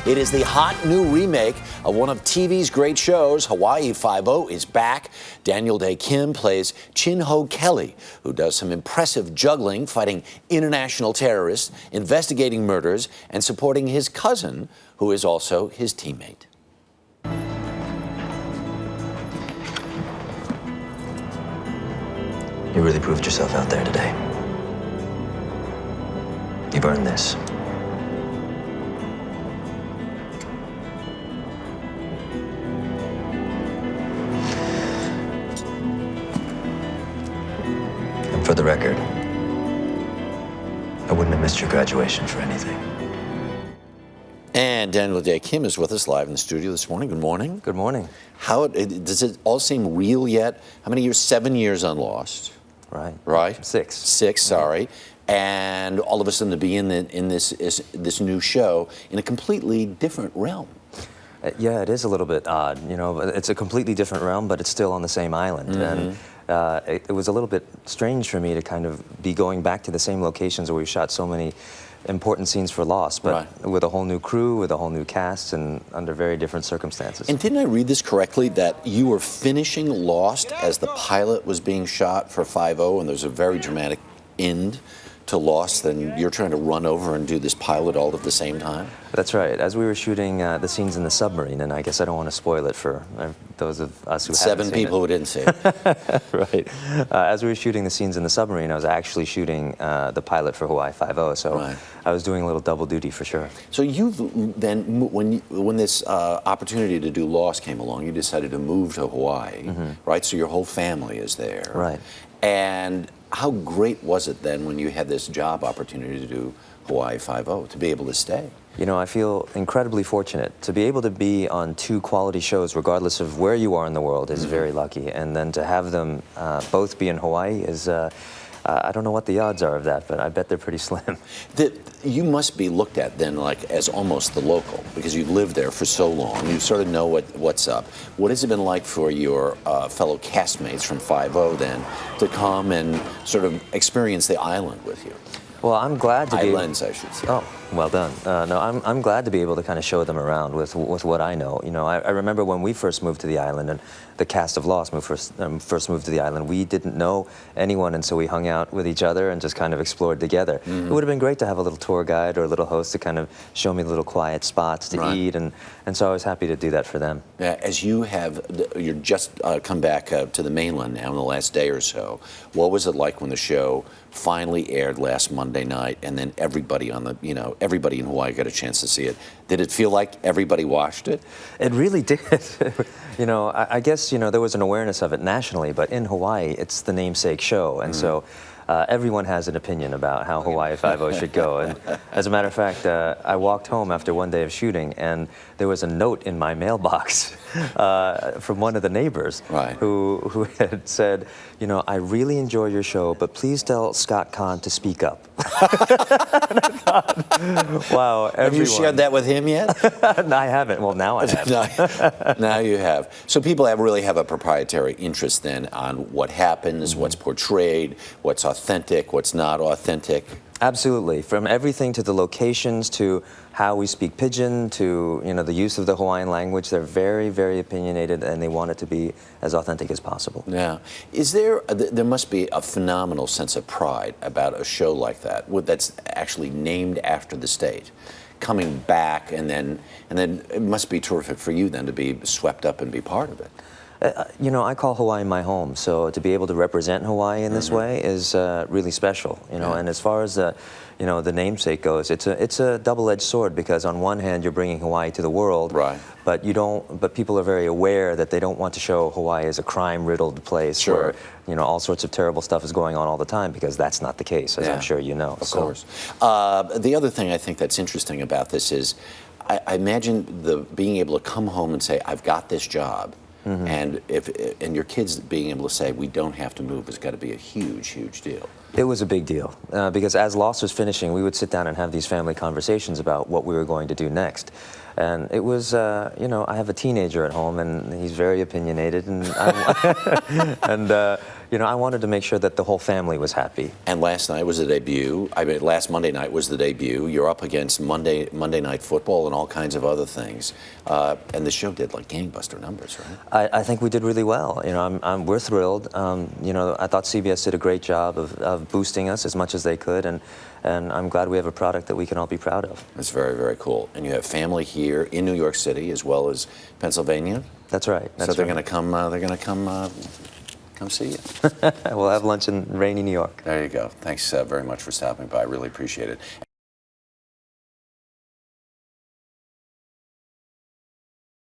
It is the hot new remake of one of TV's great shows. Hawaii Five-0 is back. Daniel Dae Kim plays Chin Ho Kelly, who does some impressive juggling, fighting international terrorists, investigating murders, and supporting his cousin, who is also his teammate. You really proved yourself out there today. You've earned this. And for the record, I wouldn't have missed your graduation for anything. And Daniel Dae Kim is with us live in the studio this morning. Good morning. Good morning. Does it all seem real yet? How many years? 7 years on Lost. Right. Right? Six. Six, sorry. And all of a sudden to be in this new show in a completely different realm. Yeah, it is a little bit odd. You know, it's a completely different realm, but it's still on the same island. And it was a little bit strange for me to kind of be going back to the same locations where we shot so many important scenes for Lost, but with a whole new crew, with a whole new cast, and under very different circumstances. And didn't I read this correctly, that you were finishing Lost as the pilot was being shot for 5-0, and there's a very dramatic end to Lost, and you're trying to run over and do this pilot all at the same time? That's right. As we were shooting the scenes in the submarine, and I guess I don't want to spoil it for those of us who haven't seen it. 7 people who didn't see it. Right. As we were shooting the scenes in the submarine, I was actually shooting the pilot for Hawaii Five-0, so I was doing a little double duty for sure. So you then, when this opportunity to do Lost came along, you decided to move to Hawaii, right? So your whole family is there. Right. And how great was it then when you had this job opportunity to do Hawaii Five-0, to be able to stay? You know, I feel incredibly fortunate. To be able to be on 2 quality shows, regardless of where you are in the world, is very lucky. And then to have them both be in Hawaii is, I don't know what the odds are of that, but I bet they're pretty slim. You must be looked at then like as almost the local, because you've lived there for so long. You sort of know what's up. What has it been like for your fellow castmates from 5-0 then to come and sort of experience the island with you? Well, I'm glad to be... Islands, I should say. Oh, well done. No, I'm glad to be able to kind of show them around with what I know. You know, I remember when we first moved to the island, and the cast of Lost first moved to the island, we didn't know anyone, and so we hung out with each other and just kind of explored together. It would have been great to have a little tour guide or a little host to kind of show me the little quiet spots to eat, and so I was happy to do that for them. As you're just come back to the mainland now in the last day or so, what was it like when the show finally aired last Monday night, and then everybody on the, everybody in Hawaii got a chance to see it? Did it feel like everybody watched it? It really did. I guess, there was an awareness of it nationally, but in Hawaii, it's the namesake show, and so everyone has an opinion about how Hawaii Five-0 should go. And as a matter of fact, I walked home after one day of shooting, and there was a note in my mailbox from one of the neighbors who had said, I really enjoy your show, but please tell Scott Kahn to speak up. And I thought, wow, everyone. Have you shared that with him yet? No, I haven't. Well, now I have. Now you have. So people really have a proprietary interest then on what happens, what's portrayed, what's authentic, what's not authentic. Absolutely. From everything to the locations to how we speak Pidgin to the use of the Hawaiian language, they're very, very opinionated, and they want it to be as authentic as possible. Yeah. There must be a phenomenal sense of pride about a show like that, that's actually named after the state, coming back, and then it must be terrific for you then to be swept up and be part of it. I call Hawaii my home, so to be able to represent Hawaii in this way is really special. And as far as the namesake goes, it's a double-edged sword, because on one hand you're bringing Hawaii to the world, but people are very aware that they don't want to show Hawaii as a crime-riddled place where all sorts of terrible stuff is going on all the time, because that's not the case, as I'm sure you know. Of course. The other thing I think that's interesting about this is, I imagine being able to come home and say, I've got this job. And your kids being able to say, we don't have to move, has got to be a huge, huge deal. It was a big deal, because as Lost was finishing, we would sit down and have these family conversations about what we were going to do next. And it was, I have a teenager at home, and he's very opinionated, and I wanted to make sure that the whole family was happy. And last night was the debut. I mean, last Monday night was the debut. You're up against Monday Night Football and all kinds of other things. And the show did like gangbuster numbers, right? I think we did really well. We're thrilled. I thought CBS did a great job of boosting us as much as they could, and I'm glad we have a product that we can all be proud of. That's very, very cool. And you have family here in New York City as well as Pennsylvania. That's right. So they're going to come. They're going to come see you. We'll have lunch in rainy New York. There you go. Thanks very much for stopping by. I really appreciate it.